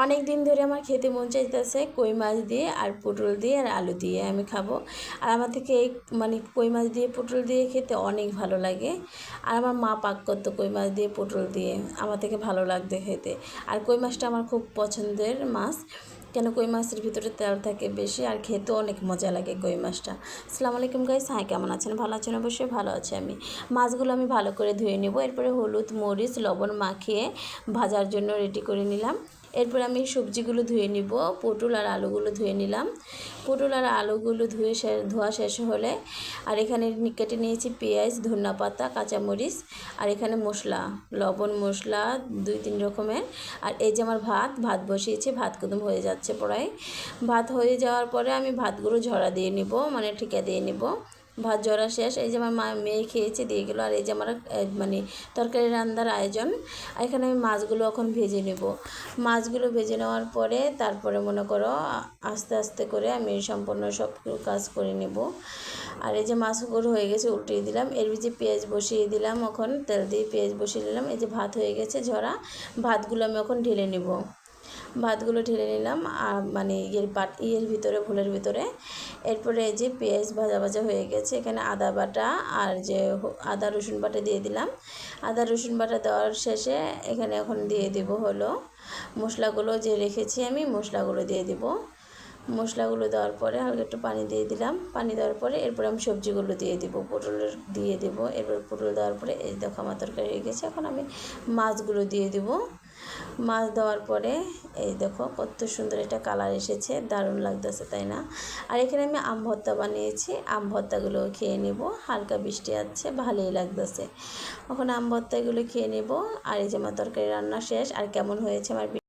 অনেক দিন ধরে আমার খেতে মন চাইতেছে কই মাছ দিয়ে আর পটল দিয়ে আর আলু দিয়ে আমি খাবো। আর আমার থেকে এই কই মাছ দিয়ে পটল দিয়ে খেতে অনেক ভালো লাগে। আর আমার মা পাক করতো কই মাছ দিয়ে পটল দিয়ে, আমার থেকে ভালো লাগতো খেতে। আর কই মাছটা আমার খুব পছন্দের মাছ, কেন কই মাছের ভিতরে তেল থাকে বেশি আর খেতেও অনেক মজা লাগে কই মাছটা। আসসালামু আলাইকুম গাইস, হাই কেমন আছেন? ভালো আছেন? অবশ্যই ভালো আছি আমি। মাছগুলো আমি ভালো করে ধুয়ে নেব, এরপরে হলুদ মরিচ লবণ মাখিয়ে ভাজার জন্য রেডি করে নিলাম। এরপর আমি সবজিগুলো ধুয়ে নিব, পটল আর আলুগুলো ধুয়ে নিলাম। পটল আর আলুগুলো ধোয়া শেষ হলে আর এখানে কেটে নিয়েছি পেঁয়াজ ধনিয়া পাতা কাঁচামরিচ আর এখানে মশলা লবণ মশলা 2-3 রকমের। আর এই যে আমার ভাত বসিয়েছি, ভাত কদম হয়ে যাচ্ছে প্রায়। ভাত হয়ে যাওয়ার পরে আমি ভাতগুলো ঝরা দিয়ে নিব, ঠিকা দিয়ে নিব। ভাত জরা শেষ, এই যে আমার মেয়ে খেয়েছে দিয়ে গেলো। আর এই যে আমার তরকারি রান্নার আয়োজন। এখানে আমি মাছগুলো এখন ভেজে নেব। মাছগুলো ভেজে নেওয়ার পরে তারপরে মনে করো আস্তে আস্তে করে আমি সম্পূর্ণ সব কাজ করে নেব। আর এই যে মাছগুলো হয়ে গেছে উল্টিয়ে দিলাম, এর ভিতরে পেঁয়াজ বসিয়ে দিলাম, এখন তেল দিয়ে পেঁয়াজ বসিয়ে দিলাম। এই যে ভাত হয়ে গেছে ঝরা, ভাতগুলো আমি এখন ঢেলে নেব। ভাতগুলো ঢেলে নিলাম আর ইয়ের ভিতরে ভুলের ভিতরে। এরপরে এই যে পেঁয়াজ ভাজা ভাজা হয়ে গেছে, এখানে আদা বাটা আর যে আদা রসুন বাটা দিয়ে দিলাম। আদা রসুন বাটা দেওয়ার শেষে এখানে এখন দিয়ে দেব হলো মশলাগুলো যে রেখেছি আমি, মশলাগুলো দিয়ে দেব। মশলাগুলো দেওয়ার পরে হালকা একটু পানি দিয়ে দিলাম। পানি দেওয়ার পরে এরপর আমি সবজিগুলো দিয়ে দেবো, পটল দিয়ে দেবো। এরপর পটল দেওয়ার পরে এই দেখো আমার তরকারি হয়ে গেছে, এখন আমি মাছগুলো দিয়ে দেবো। মাছ দেওয়ার পরে এই দেখো কত সুন্দর একটা কালার এসেছে, দারুণ লাগতেছে তাই না? আর এখানে আমি আম ভর্তা বানিয়েছি, আম ভর্তাগুলো খেয়ে নেব। হালকা বৃষ্টি আছে, ভালোই লাগতেছে। এখন আম ভর্তাগুলো খেয়ে নেব। আর এই যে আমার তরকারি রান্না শেষ। আর কেমন হয়েছে আমার